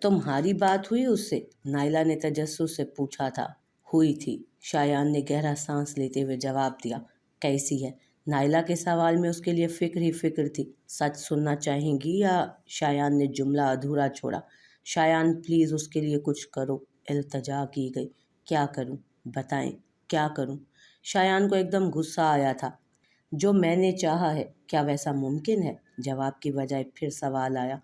तुम्हारी बात हुई उससे? नाइला ने तजस्सुस से पूछा था। हुई थी, शायान ने गहरा सांस लेते हुए जवाब दिया। कैसी है? नाइला के सवाल में उसके लिए फिक्र ही फिक्र थी। सच सुनना चाहेंगी या? शायान ने जुमला अधूरा छोड़ा। शायान प्लीज़ उसके लिए कुछ करो, इल्तजा की गई। क्या करूं? बताएं, क्या करूं? शायान को एकदम गुस्सा आया था। जो मैंने चाहा है, क्या वैसा मुमकिन है? जवाब की बजाय फिर सवाल आया।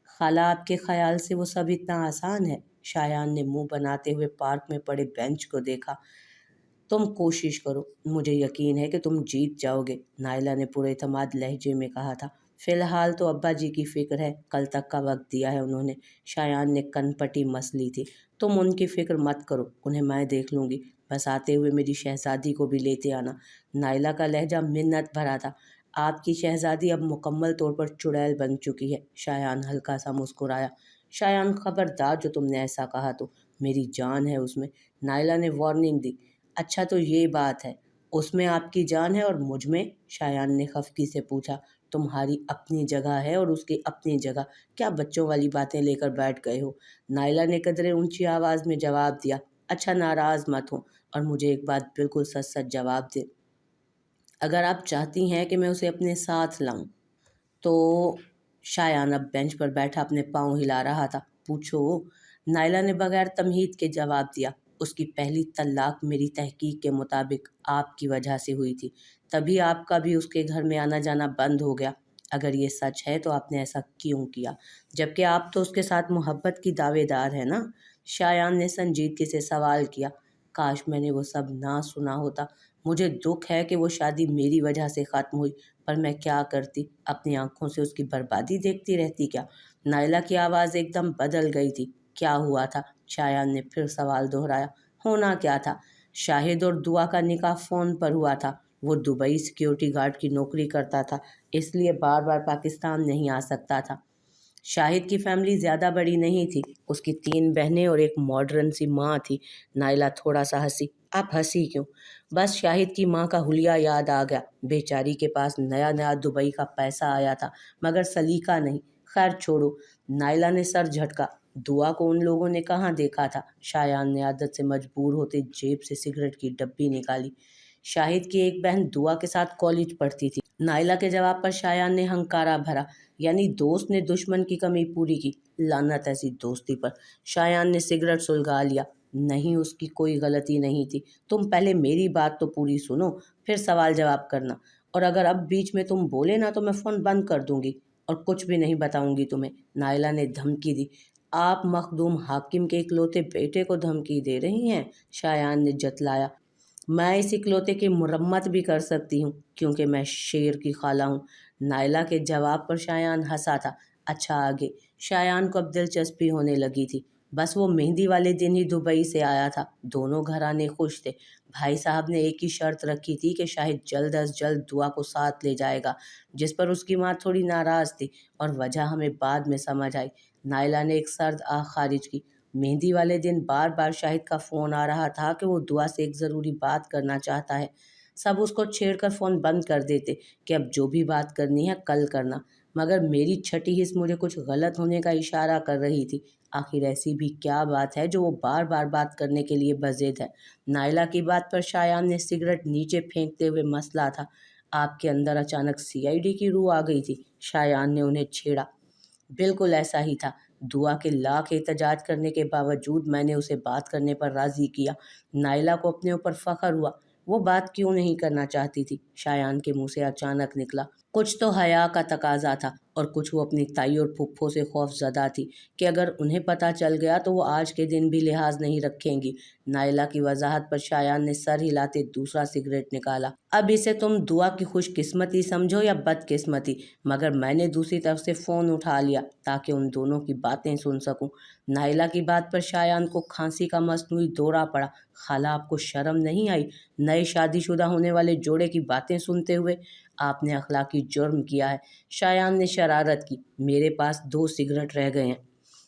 खाला, आपके ख्याल से वो सब इतना आसान है? शायान ने मुंह बनाते हुए पार्क में पड़े बेंच को देखा। तुम कोशिश करो, मुझे यकीन है कि तुम जीत जाओगे, नाइला ने पूरे एतमाद लहजे में कहा था। फिलहाल तो अब्बा जी की फिक्र है, कल तक का वक्त दिया है उन्होंने। शायान ने कनपटी मस ली थी। तुम उनकी फिक्र मत करो, उन्हें मैं देख लूँगी। बस आते हुए मेरी शहजादी को भी लेते आना। नाइला का लहजा मिन्नत भरा था। आपकी शहजादी अब मुकम्मल तौर पर चुड़ैल बन चुकी है। शायान हल्का सा मुस्कुराया। शायान, खबरदार जो तुमने ऐसा कहा तो, मेरी जान है उसमें, नाइला ने वार्निंग दी। अच्छा तो ये बात है, उसमें आपकी जान है और मुझ में? शायान ने खफकी से पूछा। तुम्हारी अपनी जगह है और उसकी अपनी जगह, क्या बच्चों वाली बातें लेकर बैठ गए हो? नाइला ने कदरे ऊंची आवाज़ में जवाब दिया। अच्छा नाराज़ मत हो और मुझे एक बात बिल्कुल सच सच जवाब दे। अगर आप चाहती हैं कि मैं उसे अपने साथ लाऊं तो? शायान अब बेंच पर बैठा अपने पाँव हिला रहा था। पूछो, नाइला ने बगैर तमहीद के जवाब दिया। उसकी पहली तलाक मेरी तहकीक के मुताबिक आपकी वजह से हुई थी, तभी आपका भी उसके घर में आना जाना बंद हो गया। अगर ये सच है तो आपने ऐसा क्यों किया, जबकि आप तो उसके साथ मोहब्बत की दावेदार है ना? शायान ने संजीदगी से सवाल किया। काश मैंने वो सब ना सुना होता। मुझे दुख है कि वो शादी मेरी वजह से ख़त्म हुई, पर मैं क्या करती? अपनी आंखों से उसकी बर्बादी देखती रहती क्या? नाइला की आवाज़ एकदम बदल गई थी। क्या हुआ था? शायान ने फिर सवाल दोहराया। होना क्या था? शाहिद और दुआ का निकाह फ़ोन पर हुआ था। वो दुबई सिक्योरिटी गार्ड की नौकरी करता था, इसलिए बार बार पाकिस्तान नहीं आ सकता था। शाहिद की फैमिली ज़्यादा बड़ी नहीं थी। उसकी 3 बहनें और एक मॉडर्न सी माँ थी। नाइला थोड़ा सा हंसी। आप हंसी क्यों? बस शाहिद की माँ का हुलिया याद आ गया। बेचारी के पास नया नया दुबई का पैसा आया था, मगर सलीका नहीं। खैर छोड़ो। नाइला ने सर झटका। दुआ को उन लोगों ने कहाँ देखा था? शायान ने आदत से मजबूर होते जेब से सिगरेट की डब्बी निकाली। शाहिद की एक बहन दुआ के साथ कॉलेज पढ़ती थी। नाइला के जवाब पर शायान ने हंकारा भरा। यानी दोस्त ने दुश्मन की कमी पूरी की। लानत ऐसी दोस्ती पर। शायान ने सिगरेट सुलगा लिया। नहीं, उसकी कोई गलती नहीं थी। तुम पहले मेरी बात तो पूरी सुनो, फिर सवाल जवाब करना। और अगर अब बीच में तुम बोले ना तो मैं फ़ोन बंद कर दूंगी और कुछ भी नहीं बताऊंगी तुम्हें, नाइला ने धमकी दी। आप मखदूम हाकिम के इकलौते बेटे को धमकी दे रही हैं? शायान ने जतलाया। मैं इस इकलौते की मुरम्मत भी कर सकती हूँ, क्योंकि मैं शेर की खाला हूँ। नाइला के जवाब पर शायान हंसा था। अच्छा आगे? शायान को अब दिलचस्पी होने लगी थी। बस वो मेहंदी वाले दिन ही दुबई से आया था। दोनों घराने खुश थे। भाई साहब ने एक ही शर्त रखी थी कि शाहिद जल्द अज जल्द दुआ को साथ ले जाएगा, जिस पर उसकी माँ थोड़ी नाराज़ थी और वजह हमें बाद में समझ आई। नाइला ने एक सर्द आह खारिज की। मेहंदी वाले दिन बार बार शाहिद का फ़ोन आ रहा था कि वो दुआ से एक ज़रूरी बात करना चाहता है। सब उसको छेड़कर फ़ोन बंद कर देते कि अब जो भी बात करनी है कल करना, मगर मेरी छठी हिस्स मुझे कुछ गलत होने का इशारा कर रही थी। आखिर ऐसी भी क्या बात है जो वो बार बार बात करने के लिए बज़िद है? नाइला की बात पर शायान ने सिगरेट नीचे फेंकते हुए मसला था। आपके अंदर अचानक सीआईडी की रूह आ गई थी? शायान ने उन्हें छेड़ा। बिल्कुल ऐसा ही था। दुआ के लाख एहतजाज करने के बावजूद मैंने उसे बात करने पर राज़ी किया। नाइला को अपने ऊपर फ़ख्र हुआ। वो बात क्यों नहीं करना चाहती थी? शायान के मुंह से अचानक निकला। कुछ तो हया का तकाजा था और कुछ वो अपनी ताई और फुफ्फो से खौफजदा थी कि अगर उन्हें पता चल गया तो वो आज के दिन भी लिहाज नहीं रखेंगी। नाइला की वजाहत पर शायान ने सर हिलाते दूसरा सिगरेट निकाला। अब इसे तुम दुआ की खुशकिस्मती समझो या बदकिस्मती, मगर मैंने दूसरी तरफ से फ़ोन उठा लिया ताकि उन दोनों की बातें सुन सकूं। नाइला की बात पर शायान को खांसी का मसनूई दौरा पड़ा। खाला, आपको शर्म नहीं आई नए शादीशुदा होने वाले जोड़े की बातें सुनते हुए? आपने अखलाकी जुर्म किया है। शायान ने शरारत की। मेरे पास 2 सिगरेट रह गए हैं।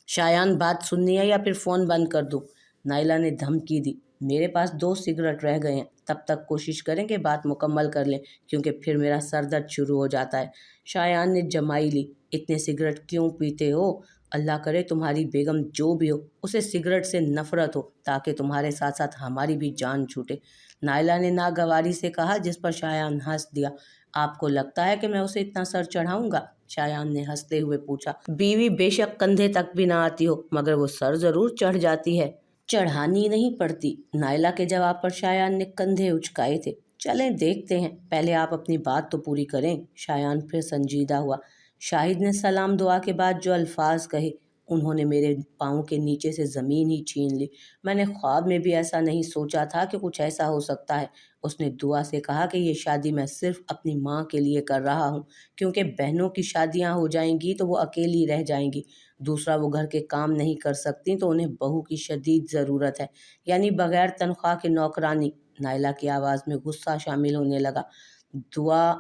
शायान, बात सुननी है या फिर फ़ोन बंद कर दूं? नाइला ने धमकी दी। मेरे पास 2 सिगरेट रह गए हैं, तब तक कोशिश करें कि बात मुकम्मल कर लें, क्योंकि फिर मेरा सर दर्द शुरू हो जाता है। शायान ने जमाई ली। इतने सिगरेट क्यों पीते हो? अल्लाह करे तुम्हारी बेगम जो भी हो उसे सिगरेट से नफरत हो, ताकि तुम्हारे साथ साथ हमारी भी जान छूटे। नायला ने नागवारी से कहा, जिस पर शायान हंस दिया। आपको लगता है कि मैं उसे इतना सर चढ़ाऊंगा? शायान ने हंसते हुए पूछा। बीवी बेशक कंधे तक भी ना आती हो, मगर वो सर जरूर चढ़ जाती है। चढ़ानी नहीं पड़ती। नायला के जवाब पर शायान ने कंधे उचकाए थे। चलें देखते हैं, पहले आप अपनी बात तो पूरी करें। शायान फिर संजीदा हुआ। शाहिद ने सलाम दुआ के बाद जो अल्फाज कहे, उन्होंने मेरे पाँव के नीचे से ज़मीन ही छीन ली। मैंने ख्वाब में भी ऐसा नहीं सोचा था कि कुछ ऐसा हो सकता है। उसने दुआ से कहा कि ये शादी मैं सिर्फ अपनी माँ के लिए कर रहा हूँ, क्योंकि बहनों की शादियाँ हो जाएंगी तो वो अकेली रह जाएंगी। दूसरा, वो घर के काम नहीं कर सकती तो उन्हें बहू की शदीद ज़रूरत है, यानी बगैर तनख्वाह की नौकरानी। नायला की आवाज़ में गुस्सा शामिल होने लगा। दुआ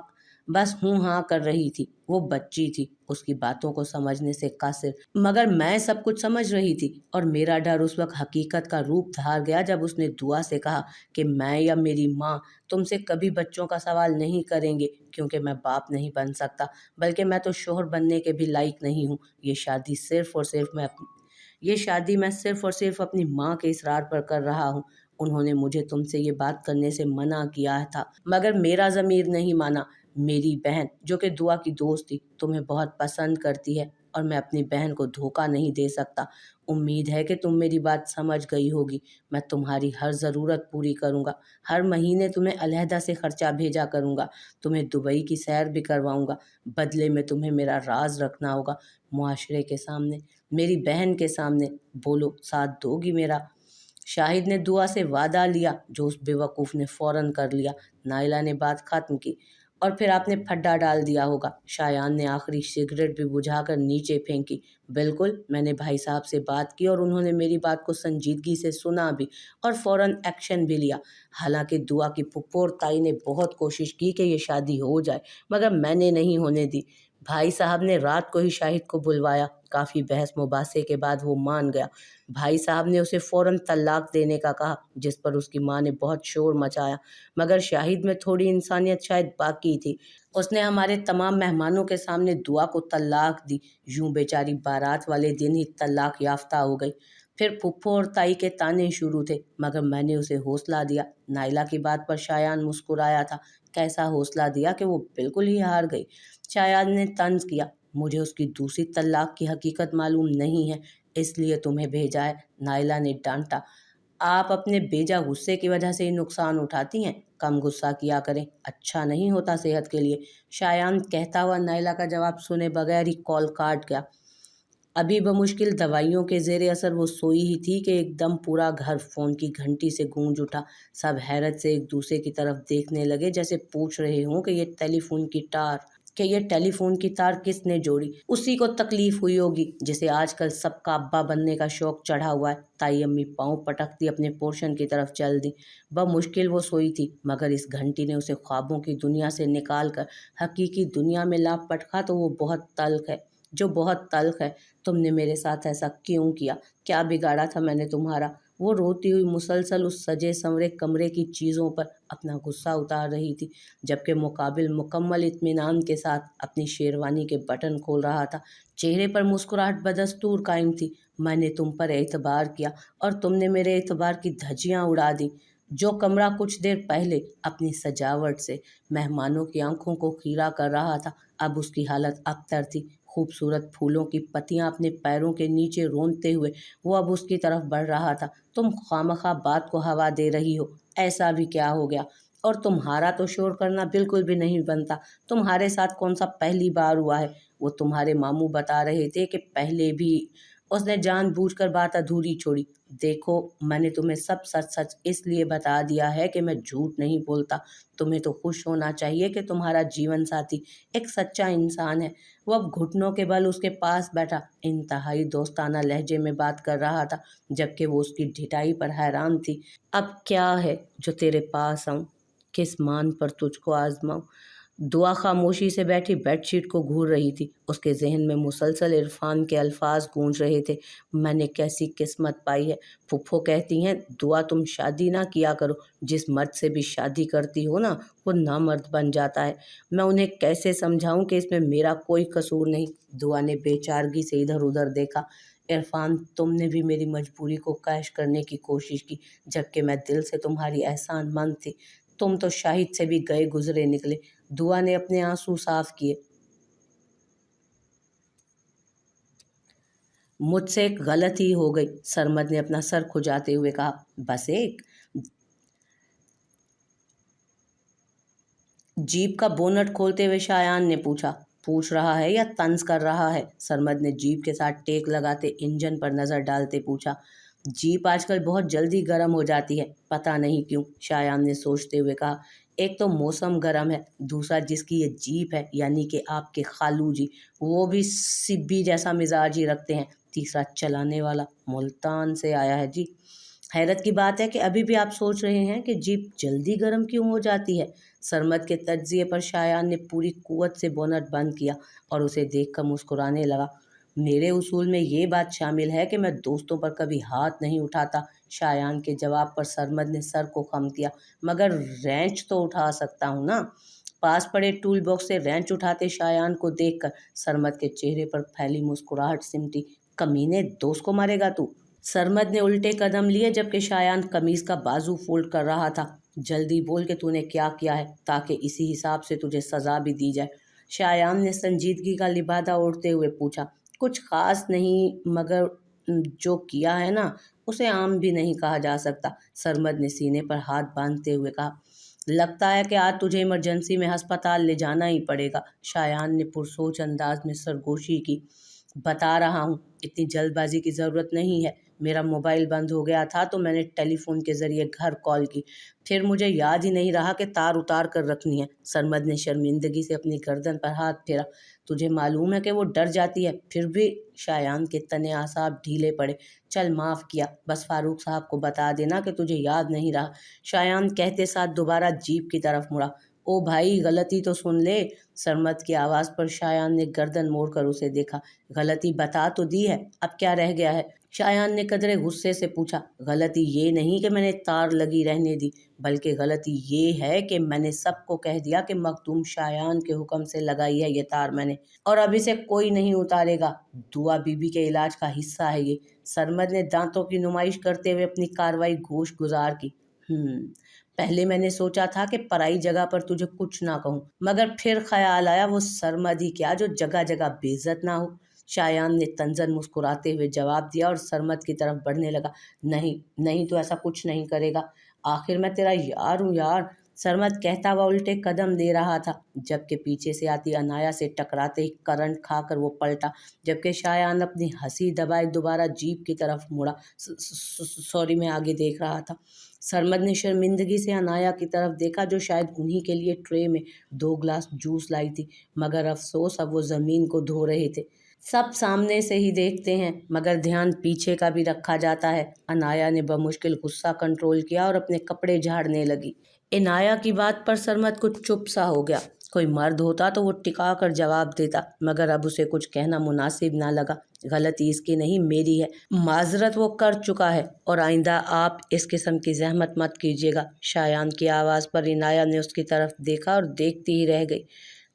बस हूँ हाँ कर रही थी। वो बच्ची थी, उसकी बातों को समझने से कासिर, मगर मैं सब कुछ समझ रही थी। और मेरा डर उस वक्त हकीकत का रूप धार गया जब उसने दुआ से कहा कि मैं या मेरी माँ तुमसे कभी बच्चों का सवाल नहीं करेंगे, क्योंकि मैं बाप नहीं बन सकता, बल्कि मैं तो शोहर बनने के भी लायक नहीं हूँ। ये शादी मैं सिर्फ और सिर्फ अपनी माँ के इसरार पर कर रहा हूँ। उन्होंने मुझे तुमसे ये बात करने से मना किया था, मगर मेरा ज़मीर नहीं माना। मेरी बहन, जो कि दुआ की दोस्त थी, तुम्हें बहुत पसंद करती है, और मैं अपनी बहन को धोखा नहीं दे सकता। उम्मीद है कि तुम मेरी बात समझ गई होगी। मैं तुम्हारी हर ज़रूरत पूरी करूँगा। हर महीने तुम्हें अलहदा से खर्चा भेजा करूँगा। तुम्हें दुबई की सैर भी करवाऊँगा। बदले में तुम्हें मेरा राज रखना होगा, मुआशरे के सामने, मेरी बहन के सामने। बोलो, साथ दोगी मेरा? शाहिद ने दुआ से वादा लिया, जो उस बेवकूफ़ ने फ़ौरन कर लिया। नायला ने बात ख़त्म की। और फिर आपने फड्डा डाल दिया होगा। शायान ने आखिरी सिगरेट भी बुझाकर नीचे फेंकी। बिल्कुल, मैंने भाई साहब से बात की और उन्होंने मेरी बात को संजीदगी से सुना भी और फ़ौरन एक्शन भी लिया। हालांकि दुआ की फुप्पो और ताई ने बहुत कोशिश की कि ये शादी हो जाए, मगर मैंने नहीं होने दी। भाई साहब ने रात को ही शाहिद को बुलवाया। काफ़ी बहस मुबासे के बाद वो मान गया। भाई साहब ने उसे फ़ौरन तलाक देने का कहा, जिस पर उसकी माँ ने बहुत शोर मचाया, मगर शाहिद में थोड़ी इंसानियत शायद बाकी थी। उसने हमारे तमाम मेहमानों के सामने दुआ को तलाक दी। यूं बेचारी बारात वाले दिन ही तलाक याफ्ता हो गई। फिर फुप्पो और ताई के ताने शुरू थे, मगर मैंने उसे हौसला दिया। नायला की बात पर शायान मुस्कुराया था। कैसा हौसला दिया कि वो बिल्कुल ही हार गई। शायान ने तंज किया। मुझे उसकी दूसरी तलाक की हकीकत मालूम नहीं है, इसलिए तुम्हें भेजा है। नायला ने डांटा। आप अपने बेजा गुस्से की वजह से ही नुकसान उठाती हैं। कम गुस्सा किया करें, अच्छा नहीं होता सेहत के लिए। शायान कहता हुआ नायला का जवाब सुने बगैर ही कॉल काट गया। अभी बमुश्किल दवाइयों के ज़ेरे असर वो सोई ही थी कि एकदम पूरा घर फ़ोन की घंटी से गूंज उठा। सब हैरत से एक दूसरे की तरफ देखने लगे, जैसे पूछ रहे हों कि ये टेलीफोन की तार किसने जोड़ी। उसी को तकलीफ हुई होगी जिसे आजकल सबका अब्बा बनने का शौक चढ़ा हुआ है। ताई अम्मी पाँव पटकती अपने पोर्शन की तरफ चल दी। बमुश्किल वो सोई थी, मगर इस घंटी ने उसे ख्वाबों की दुनिया से निकाल कर हकीकी दुनिया में ला पटका तो वो बहुत तल्ख है। तुमने मेरे साथ ऐसा क्यों किया? क्या बिगाड़ा था मैंने तुम्हारा? वो रोती हुई मुसलसल उस सजे संवरे कमरे की चीज़ों पर अपना गुस्सा उतार रही थी, जबकि मुकाबिल मुकम्मल इत्मीनान के साथ अपनी शेरवानी के बटन खोल रहा था। चेहरे पर मुस्कुराहट बदस्तूर कायम थी। मैंने तुम पर एतबार किया और तुमने मेरे एतबार की धज्जियां उड़ा दी। जो कमरा कुछ देर पहले अपनी सजावट से मेहमानों की आंखों को खीरा कर रहा था, अब उसकी हालत अबतर थी। खूबसूरत फूलों की पत्तियां अपने पैरों के नीचे रोंदते हुए वो अब उसकी तरफ बढ़ रहा था। तुम खामखा बात को हवा दे रही हो, ऐसा भी क्या हो गया? और तुम्हारा तो शोर करना बिल्कुल भी नहीं बनता। तुम्हारे साथ कौन सा पहली बार हुआ है? वो तुम्हारे मामू बता रहे थे कि पहले भी। उसने जानबूझकर बात अधूरी छोड़ी। देखो, मैंने तुम्हें सब सच सच इसलिए बता दिया है कि मैं झूठ नहीं बोलता। तुम्हें तो खुश होना चाहिए कि तुम्हारा जीवन साथी एक सच्चा इंसान है। वो अब घुटनों के बल उसके पास बैठा इंतहाई दोस्ताना लहजे में बात कर रहा था, जबकि वो उसकी ढिठाई पर हैरान थी। अब क्या है जो तेरे पास आऊं, किस मान पर तुझको आजमाऊं? दुआ खामोशी से बैठी बेडशीट को घूर रही थी। उसके जहन में मुसलसल इरफान के अल्फाज गूंज रहे थे। मैंने कैसी किस्मत पाई है। फुफ्फो कहती हैं दुआ तुम शादी ना किया करो, जिस मर्द से भी शादी करती हो ना वो नामर्द बन जाता है। मैं उन्हें कैसे समझाऊं कि इसमें मेरा कोई कसूर नहीं। दुआ ने बेचारगी से इधर उधर देखा। इरफान तुमने भी मेरी मजबूरी को कैश करने की कोशिश की, जबकि मैं दिल से तुम्हारी एहसानमंद थी। तुम तो शाहिद से भी गए गुजरे निकले। दुआ ने अपने आंसू साफ किए। मुझसे एक गलती हो गई, सरमद ने अपना सर खुजाते हुए कहा। बस एक? जीप का बोनट खोलते हुए शायान ने पूछा। पूछ रहा है या तंज कर रहा है? सरमद ने जीप के साथ टेक लगाते इंजन पर नजर डालते पूछा। जीप आजकल बहुत जल्दी गर्म हो जाती है, पता नहीं क्यों, शायान ने सोचते हुए कहा। एक तो मौसम गर्म है, दूसरा जिसकी ये जीप है यानी कि आपके खालू जी, वो भी सिब्बी जैसा मिजाज ही रखते हैं, तीसरा चलाने वाला मुल्तान से आया है जी। हैरत की बात है कि अभी भी आप सोच रहे हैं कि जीप जल्दी गर्म क्यों हो जाती है। सरमद के तज्जिए पर शायान ने पूरी कुव्वत से बोनट बंद किया और उसे देखकर मुस्कुराने लगा। मेरे उसूल में ये बात शामिल है कि मैं दोस्तों पर कभी हाथ नहीं उठाता। शायान के जवाब पर सरमद ने सर को खम किया। मगर रेंच तो उठा सकता हूँ ना। पास पड़े टूल बॉक्स से रेंच उठाते शायान को देखकर सरमद के चेहरे पर फैली मुस्कुराहट सिमटी। कमीने, दोस्त को मारेगा तू? सरमद ने उल्टे कदम लिए जबकि शायान कमीज का बाजू फोल्ड कर रहा था। जल्दी बोल के तूने क्या किया है, ताकि इसी हिसाब से तुझे सजा भी दी जाए। शायान ने संजीदगी का लिबादा ओढ़ते हुए पूछा। कुछ खास नहीं, मगर जो किया है ना उसे आम भी नहीं कहा जा सकता। सरमद ने सीने पर हाथ बांधते हुए कहा। लगता है कि आज तुझे इमरजेंसी में अस्पताल ले जाना ही पड़ेगा। शायान ने पुरसोच अंदाज में सरगोशी की। बता रहा हूँ, इतनी जल्दबाजी की ज़रूरत नहीं है। मेरा मोबाइल बंद हो गया था तो मैंने टेलीफोन के ज़रिए घर कॉल की, फिर मुझे याद ही नहीं रहा कि तार उतार कर रखनी है। सरमद ने शर्मिंदगी से अपनी गर्दन पर हाथ फेरा। तुझे मालूम है कि वो डर जाती है, फिर भी? शायान के तने आसाब ढीले पड़े। चल माफ़ किया, बस फारूक साहब को बता देना कि तुझे याद नहीं रहा। शायान कहते साथ दोबारा जीप की तरफ मुड़ा। ओ भाई, गलती तो सुन ले। सरमद की आवाज़ पर शायान ने गर्दन मोड़कर उसे देखा। गलती बता तो दी है, अब क्या रह गया है? शायान ने कदरे गुस्से से पूछा। गलती ये नहीं कि मैंने तार लगी रहने दी, बल्कि गलती ये है कि मैंने सबको कह दिया कि मखदूम शायान के हुक्म से लगाई है ये तार मैंने, और अब इसे कोई नहीं उतारेगा। दुआ बीबी के इलाज का हिस्सा है ये। सरमद ने दांतों की नुमाइश करते हुए अपनी कार्रवाई गोश गुजार की। पहले मैंने सोचा था कि पराई जगह पर तुझे कुछ ना कहूँ, मगर फिर ख्याल आया वो सरमद ही क्या जो जगह जगह बेइज्जत ना हो। शायान ने तंजन मुस्कुराते हुए जवाब दिया और सरमद की तरफ बढ़ने लगा। नहीं नहीं, तो ऐसा कुछ नहीं करेगा, आखिर मैं तेरा यार हूँ यार। सरमद कहता हुआ उल्टे कदम दे रहा था, जबकि पीछे से आती अनाया से टकराते ही करंट खाकर वो पलटा। जबकि शायान अपनी हंसी दबाए दोबारा जीप की तरफ मुड़ा। सॉरी, मैं आगे देख रहा था। सरमद ने शर्मिंदगी से अनाया की तरफ देखा जो शायद उन्हीं के लिए ट्रे में 2 गिलास जूस लाई थी, मगर अफसोस अब वो ज़मीन को धो रहे थे। सब सामने से ही देखते हैं, मगर ध्यान पीछे का भी रखा जाता है। अनाया ने बमुश्किल गुस्सा कंट्रोल किया और अपने कपड़े झाड़ने लगी। इनाया की बात पर सरमद कुछ चुप सा हो गया। कोई मर्द होता तो वो टिका कर जवाब देता, मगर अब उसे कुछ कहना मुनासिब ना लगा। गलती इसकी नहीं, मेरी है। माजरत वो कर चुका है और आइंदा आप इस किस्म की जहमत मत कीजिएगा। शायान की आवाज़ पर इनाया ने उसकी तरफ देखा और देखती ही रह गई।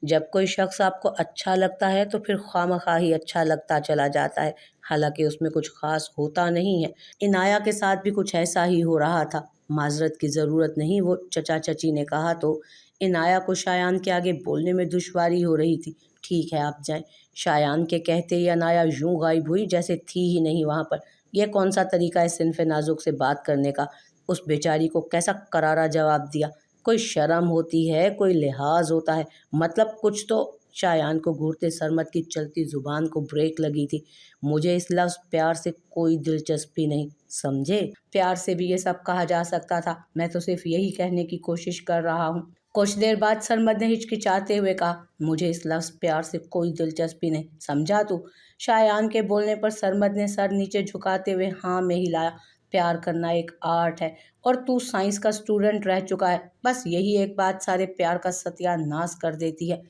जब कोई शख्स आपको अच्छा लगता है तो फिर खामखा ही अच्छा लगता चला जाता है, हालांकि उसमें कुछ खास होता नहीं है। इनाया के साथ भी कुछ ऐसा ही हो रहा था। माजरत की ज़रूरत नहीं, वो चचा चची ने कहा तो। इनाया को शायान के आगे बोलने में दुश्वारी हो रही थी। ठीक है, आप जाएं। शायान के कहते ही अनाया यूं गायब हुई जैसे थी ही नहीं वहाँ पर। यह कौन सा तरीका है सिनफ़े नाजुक से बात करने का? उस बेचारी को कैसा करारा जवाब दिया। कोई शर्म होती है, कोई लिहाज होता है, मतलब कुछ तो। शायान को घूरते सरमद की चलती जुबान को ब्रेक लगी थी। मुझे इस लफ्ज़ प्यार से कोई दिलचस्पी नहीं, समझे? प्यार से भी ये सब कहा जा सकता था, मैं तो सिर्फ यही कहने की कोशिश कर रहा हूँ। कुछ देर बाद सरमद ने हिचकिचाते हुए कहा, मुझे इस लफ्ज़ प्यार से कोई दिलचस्पी नहीं, समझा तू? शायान के बोलने पर सरमद ने सर नीचे झुकाते हुए हाँ में हिलाया। प्यार करना एक आर्ट है और तू साइंस का स्टूडेंट रह चुका है। बस यही एक बात सारे प्यार का सत्यानाश कर देती है।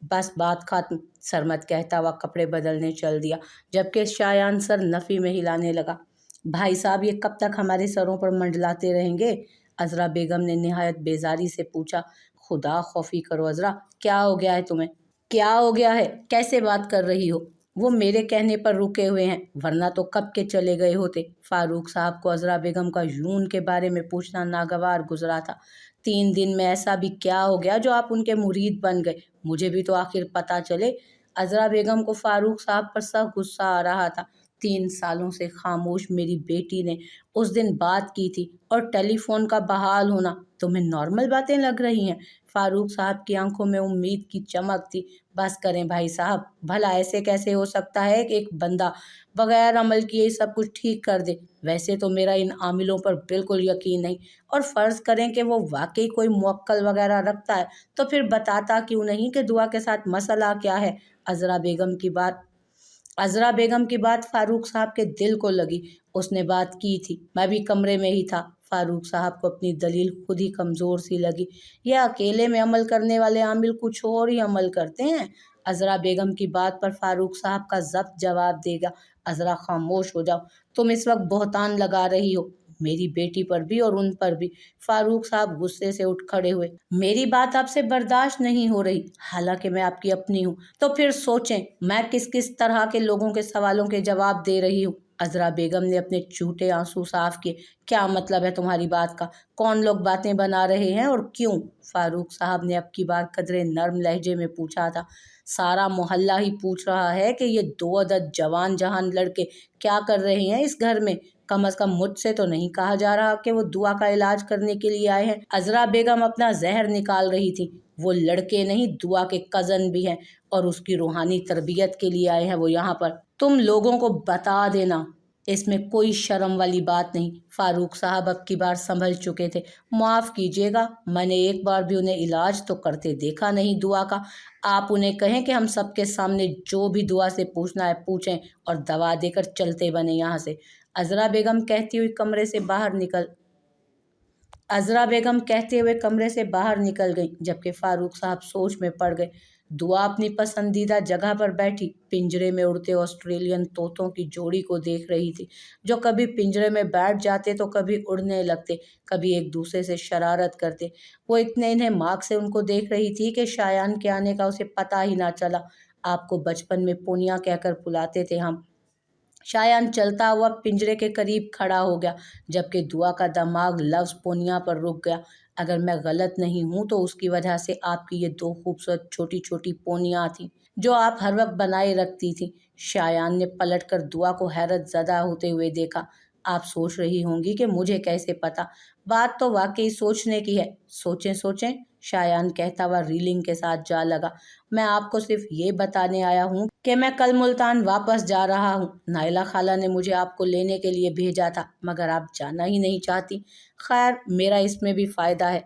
बस बात खत्म। सरमद कहता हुआ कपड़े बदलने चल दिया, जबकि शायान सर नफ़ी में हिलाने लगा। भाई साहब, ये कब तक हमारे सरों पर मंडलाते रहेंगे? अजरा बेगम ने निहायत बेजारी से पूछा। खुदा खौफी करो अजरा, क्या हो गया है तुम्हें? क्या हो गया है? कैसे बात कर रही हो? वो मेरे कहने पर रुके हुए हैं, वरना तो कब के चले गए होते। फारूक साहब को अजरा बेगम का यूं के बारे में पूछना नागवार गुजरा था। 3 दिन में ऐसा भी क्या हो गया जो आप उनके मुरीद बन गए? मुझे भी तो आखिर पता चले। अजरा बेगम को फारूक साहब पर सख्त गुस्सा आ रहा था। 3 सालों से खामोश मेरी बेटी ने उस दिन बात की थी, और टेलीफोन का बहाल होना तुम्हें नॉर्मल बातें लग रही हैं? फारूक साहब की आंखों में उम्मीद की चमक थी। बस करें भाई साहब, भला ऐसे कैसे हो सकता है कि एक बंदा बगैर अमल किए ही सब कुछ ठीक कर दे? वैसे तो मेरा इन आमिलों पर बिल्कुल यकीन नहीं, और फ़र्ज़ करें कि वो वाकई कोई मुवक्किल वगैरह रखता है, तो फिर बताता क्यों नहीं कि दुआ के साथ मसला क्या है? अजरा बेगम की बात अज़रा बेगम की बात फारूक साहब के दिल को लगी। उसने बात की थी, मैं भी कमरे में ही था। फारूक साहब को अपनी दलील खुद ही कमज़ोर सी लगी। यह अकेले में अमल करने वाले आमिल कुछ और ही अमल करते हैं। अज़रा बेगम की बात पर फारूक साहब का ज़ब्त जवाब देगा। अज़रा, खामोश हो जाओ। तुम इस वक्त बहतान लगा रही हो, मेरी बेटी पर भी और उन पर भी। फारूक साहब गुस्से से उठ खड़े हुए। मेरी बात आपसे बर्दाश्त नहीं हो रही, हालांकि मैं आपकी अपनी हूँ। तो फिर सोचें मैं किस किस तरह के लोगों के सवालों के जवाब दे रही हूँ। अजरा बेगम ने अपने झूठे आंसू साफ किए। क्या मतलब है तुम्हारी बात का? कौन लोग बातें बना रहे हैं और क्यों? फारूक साहब ने अब की बार कदरे नर्म लहजे में पूछा था। सारा मोहल्ला ही पूछ रहा है कि ये 2 अदद जवान जहान लड़के क्या कर रहे हैं इस घर में। कम अज कम मुझसे तो नहीं कहा जा रहा कि वो दुआ का इलाज करने के लिए आए हैं। अजरा बेगम अपना जहर निकाल रही थी। वो लड़के नहीं, दुआ के कज़न भी हैं, और उसकी रूहानी तरबियत के लिए आए हैं वो यहाँ पर। तुम लोगों को बता देना, इसमें कोई शर्म वाली बात नहीं। फारूक साहब अब की बार संभल चुके थे। माफ़ कीजिएगा, मैंने एक बार भी उन्हें इलाज तो करते देखा नहीं दुआ का। आप उन्हें कहें कि हम सबके सामने जो भी दुआ से पूछना है पूछें, और दवा देकर चलते बने यहाँ से। अजरा बेगम कहती हुई कमरे से बाहर निकल अजरा बेगम कहते हुए कमरे से बाहर निकल गई, जबकि फारूक साहब सोच में पड़ गए। दुआ अपनी पसंदीदा जगह पर बैठी पिंजरे में उड़ते ऑस्ट्रेलियन तोतों की जोड़ी को देख रही थी, जो कभी पिंजरे में बैठ जाते तो कभी उड़ने लगते, कभी एक दूसरे से शरारत करते। वो इतने इन्हें मार्ग से उनको देख रही थी कि शायान के आने का उसे पता ही ना चला। आपको बचपन में पुनिया कहकर बुलाते थे हम। शायान चलता हुआ पिंजरे के करीब खड़ा हो गया, जबकि दुआ का दिमाग लफ्ज़ पोनिया पर रुक गया। अगर मैं गलत नहीं हूँ तो उसकी वजह से आपकी ये 2 खूबसूरत छोटी छोटी पोनियाँ थीं, जो आप हर वक्त बनाए रखती थीं। शायान ने पलटकर दुआ को हैरत ज़दा होते हुए देखा। आप सोच रही होंगी कि मुझे कैसे पता? बात तो वाकई सोचने की है। सोचें सोचें, शायान कहता हुआ रीलिंग के साथ जा लगा। मैं आपको सिर्फ ये बताने आया हूँ कि मैं कल मुल्तान वापस जा रहा हूँ। नाइला खाला ने मुझे आपको लेने के लिए भेजा था, मगर आप जाना ही नहीं चाहती। खैर, मेरा इसमें भी फ़ायदा है।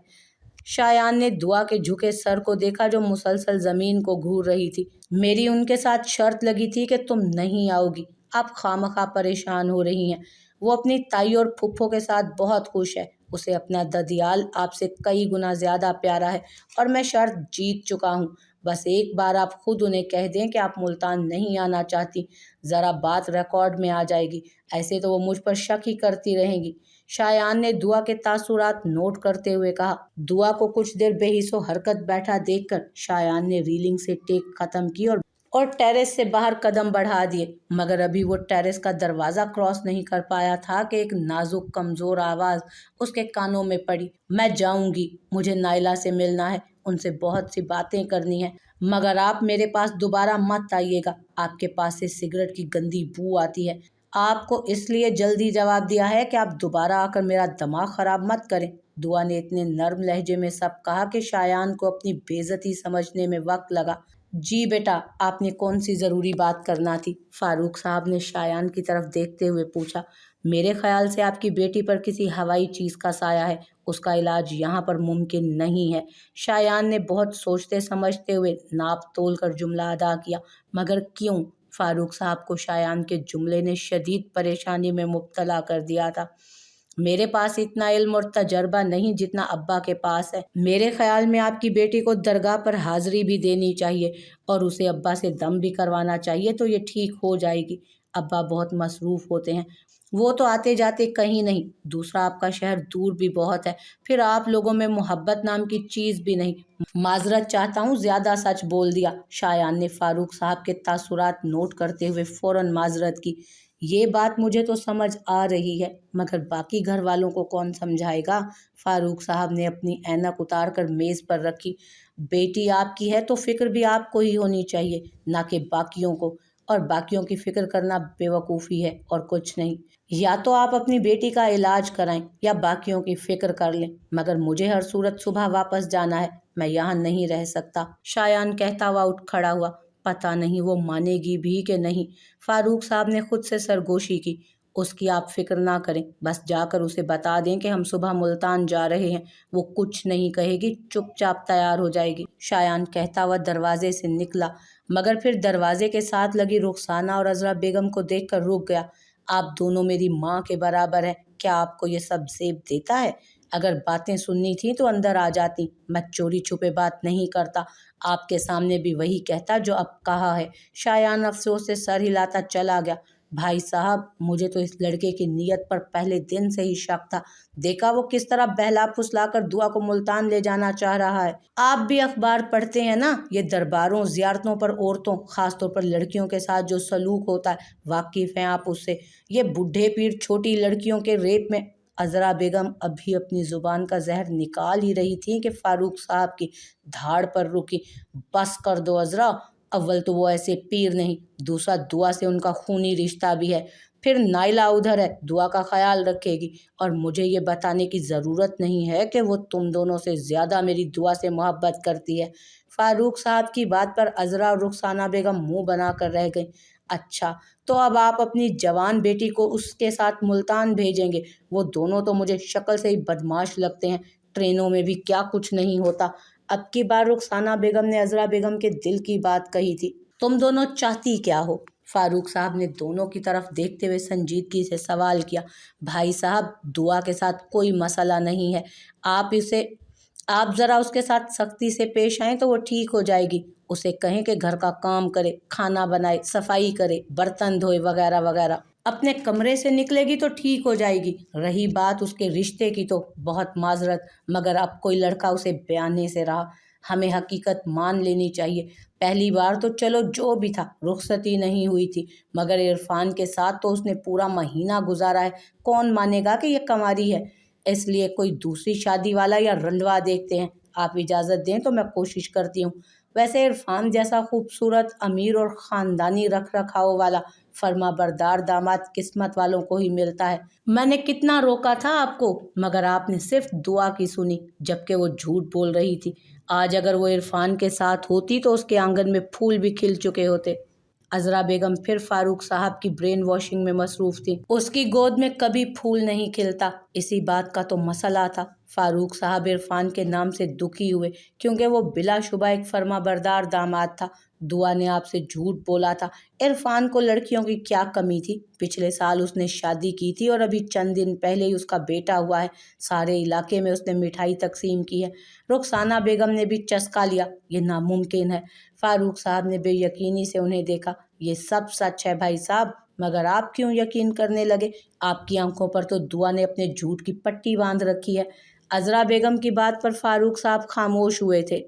शायान ने दुआ के झुके सर को देखा, जो मुसलसल ज़मीन को घूर रही थी। मेरी उनके साथ शर्त लगी थी कि तुम नहीं आओगी। आप खामखा परेशान हो रही हैं। वो अपनी ताई और फुफ्फो के साथ बहुत खुश है। उसे अपना ददियाल आपसे कई गुना ज़्यादा प्यारा है, और मैं शर्त जीत चुका हूँ। बस एक बार आप खुद उन्हें कह दें कि आप मुल्तान नहीं आना चाहती। ज़रा बात रिकॉर्ड में आ जाएगी। ऐसे तो वो मुझ पर शक ही करती रहेंगी। शायान ने दुआ के तासुरात नोट करते हुए कहा। दुआ को कुछ देर बेहिसो हरकत बैठा देखकर शायान ने रीलिंग से टेक खत्म की और टेरेस से बाहर कदम बढ़ा दिए, मगर अभी वो टेरेस का दरवाज़ा क्रॉस नहीं कर पाया था कि एक नाजुक कमज़ोर आवाज़ उसके कानों में पड़ी। मैं जाऊंगी, मुझे नाइला से मिलना है, उनसे बहुत सी बातें करनी है, मगर आप मेरे पास दोबारा मत आइएगा। आपके पास से सिगरेट की गंदी बू आती है। आपको इसलिए जल्दी जवाब दिया है कि आप दोबारा आकर मेरा दिमाग ख़राब मत करें। दुआ ने इतने नर्म लहजे में सब कहा कि शायान को अपनी बेइज्जती समझने में वक्त लगा। जी बेटा, आपने कौन सी ज़रूरी बात करना थी? फारूक साहब ने शायान की तरफ देखते हुए पूछा। मेरे ख्याल से आपकी बेटी पर किसी हवाई चीज़ का साया है। उसका इलाज यहाँ पर मुमकिन नहीं है। शायान ने बहुत सोचते समझते हुए नाप तोल कर जुमला अदा किया। मगर क्यों? फारूक साहब को शायान के जुमले ने शदीद परेशानी में मुब्तला कर दिया था। मेरे पास इतना इल्म और तजर्बा नहीं जितना अब्बा के पास है। मेरे ख्याल में आपकी बेटी को दरगाह पर हाजिरी भी देनी चाहिए और उसे अब्बा से दम भी करवाना चाहिए, तो ये ठीक हो जाएगी। अब्बा बहुत मसरूफ़ होते हैं, वो तो आते जाते कहीं नहीं। दूसरा, आपका शहर दूर भी बहुत है, फिर आप लोगों में मोहब्बत नाम की चीज़ भी नहीं। माजरत चाहता हूँ, ज़्यादा सच बोल दिया। शायान ने फारूक साहब के तासुरात नोट करते हुए फ़ौरन माजरत की। ये बात मुझे तो समझ आ रही है, मगर बाकी घर वालों को कौन समझाएगा? फारूक साहब ने अपनी ऐनक उतार कर मेज़ पर रखी। बेटी आपकी है तो फिक्र भी आपको ही होनी चाहिए, ना कि बाकियों को। और बाकियों की फिक्र करना बेवकूफ़ी है और कुछ नहीं। या तो आप अपनी बेटी का इलाज कराएं या बाकियों की फिक्र कर लें, मगर मुझे हर सूरत सुबह वापस जाना है, मैं यहाँ नहीं रह सकता। शायान कहता हुआ उठ खड़ा हुआ। पता नहीं वो मानेगी भी कि नहीं। फारूक साहब ने खुद से सरगोशी की। उसकी आप फिक्र ना करें, बस जाकर उसे बता दें कि हम सुबह मुल्तान जा रहे हैं। वो कुछ नहीं कहेगी, चुपचाप तैयार हो जाएगी। शायान कहता हुआ दरवाजे से निकला, मगर फिर दरवाजे के साथ लगी रुखसाना और अजरा बेगम को देखकर रुक गया। आप दोनों मेरी माँ के बराबर हैं, क्या आपको ये सब ज़ेब देता है? अगर बातें सुननी थी तो अंदर आ जाती, मैं चोरी छुपे बात नहीं करता। आपके सामने भी वही कहता जो अब कहा है। शायान अफसोस से सर हिलाता चला गया। भाई साहब, मुझे तो इस लड़के की नीयत पर पहले दिन से ही शक था। देखा वो किस तरह बहला फुसलाकर दुआ को मुल्तान ले जाना चाह रहा है। आप भी अखबार पढ़ते हैं ना? ये दरबारों ज़ियारतों पर औरतों, खासतौर पर लड़कियों के साथ जो सलूक होता है, वाकिफ़ हैं आप उससे। ये बूढ़े पीर छोटी लड़कियों के रेप में। अजरा बेगम अभी अपनी ज़ुबान का जहर निकाल ही रही थी कि फारूक साहब की धाड़ पर रुकी। बस कर दो अजरा, अव्वल तो वो ऐसे पीर नहीं, दूसरा दुआ से उनका खूनी रिश्ता भी है। फिर नाइला उधर है, दुआ का ख्याल रखेगी। और मुझे ये बताने की ज़रूरत नहीं है कि वो तुम दोनों से ज़्यादा मेरी दुआ से मोहब्बत करती है। फारूक साहब की बात पर अजरा और रुखसाना बेगम मुंह बना कर रह गई। अच्छा, तो अब आप अपनी जवान बेटी को उसके साथ मुल्तान भेजेंगे? वो दोनों तो मुझे शक्ल से ही बदमाश लगते हैं, ट्रेनों में भी क्या कुछ नहीं होता। अब की बार रुखसाना बेगम ने अजरा बेगम के दिल की बात कही थी। तुम दोनों चाहती क्या हो? फारूक साहब ने दोनों की तरफ देखते हुए संजीदगी से सवाल किया। भाई साहब, दुआ के साथ कोई मसला नहीं है। आप ज़रा उसके साथ सख्ती से पेश आएँ तो वो ठीक हो जाएगी। उसे कहें कि घर का काम करे, खाना बनाए, सफाई करे, बर्तन धोए वगैरह वगैरह। अपने कमरे से निकलेगी तो ठीक हो जाएगी। रही बात उसके रिश्ते की तो बहुत माजरत, मगर अब कोई लड़का उसे बयाने से रहा। हमें हकीकत मान लेनी चाहिए। पहली बार तो चलो जो भी था, रुखसती नहीं हुई थी, मगर इरफान के साथ तो उसने पूरा महीना गुजारा है। कौन मानेगा कि ये कंवारी है? इसलिए कोई दूसरी शादी वाला या रंडवा देखते हैं। आप इजाज़त दें तो मैं कोशिश करती हूँ। वैसे इरफान जैसा खूबसूरत, अमीर और ख़ानदानी रख रखाव वाला फर्मा बरदार दामाद किस्मत वालों को ही मिलता है। मैंने कितना रोका था आपको, मगर आपने सिर्फ दुआ की सुनी, जबकि वो झूठ बोल रही थी। आज अगर वो इरफान के साथ होती तो उसके आंगन में फूल भी खिल चुके होते। अजरा बेगम फिर फारूक साहब की ब्रेन वॉशिंग में मसरूफ थी। उसकी गोद में कभी फूल नहीं खिलता, इसी बात का तो मसला था। फारूक साहब इरफान के नाम से दुखी हुए, क्योंकि वो बिलाशुबा एक फर्मा बरदार दामाद था। दुआ ने आपसे झूठ बोला था। इरफान को लड़कियों की क्या कमी थी? पिछले साल उसने शादी की थी और अभी चंद दिन पहले ही उसका बेटा हुआ है। सारे इलाके में उसने मिठाई तकसीम की है। रुखसाना बेगम ने भी चस्का लिया, ये नामुमकिन है। फारूक साहब ने बेयकीनी से उन्हें देखा। ये सब सच है भाई साहब, मगर आप क्यों यकीन करने लगे? आपकी आंखों पर तो दुआ ने अपने झूठ की पट्टी बांध रखी है। अजरा बेगम की बात पर फारूक साहब खामोश हुए थे।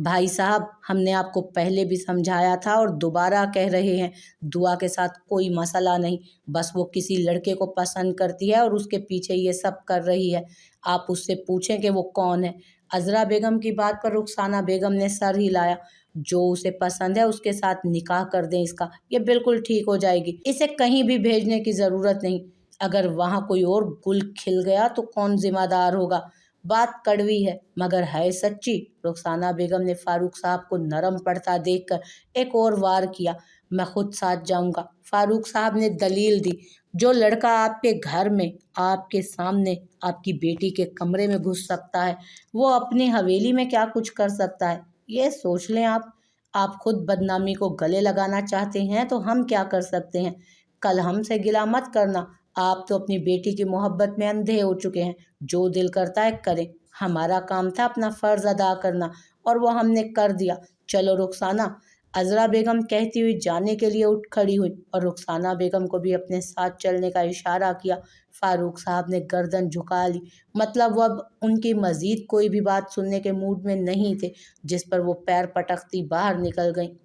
भाई साहब, हमने आपको पहले भी समझाया था और दोबारा कह रहे हैं, दुआ के साथ कोई मसला नहीं। बस वो किसी लड़के को पसंद करती है और उसके पीछे ये सब कर रही है। आप उससे पूछें कि वो कौन है। अजरा बेगम की बात पर रुखसाना बेगम ने सर हिलाया। जो उसे पसंद है उसके साथ निकाह कर दें इसका, ये बिल्कुल ठीक हो जाएगी। इसे कहीं भी भेजने की ज़रूरत नहीं। अगर वहाँ कोई और गुल खिल गया तो कौन जिम्मेदार होगा? बात कड़वी है, मगर है सच्ची। रुखसाना बेगम ने फारूक साहब को नरम पड़ता देखकर एक और वार किया। मैं खुद साथ जाऊंगा। फारूक साहब ने दलील दी। जो लड़का आपके घर में, आपके सामने, आपकी बेटी के कमरे में घुस सकता है, वो अपनी हवेली में क्या कुछ कर सकता है, ये सोच लें आप। आप खुद बदनामी को गले लगाना चाहते हैं तो हम क्या कर सकते हैं। कल हमसे गिला मत करना। आप तो अपनी बेटी की मोहब्बत में अंधे हो चुके हैं। जो दिल करता है करें। हमारा काम था अपना फर्ज अदा करना और वो हमने कर दिया। चलो रुखसाना। अजरा बेगम कहती हुई जाने के लिए उठ खड़ी हुई और रुखसाना बेगम को भी अपने साथ चलने का इशारा किया। फारूक साहब ने गर्दन झुका ली। मतलब वो अब उनकी मजीद कोई भी बात सुनने के मूड में नहीं थे, जिस पर वो पैर पटकती बाहर निकल गईं।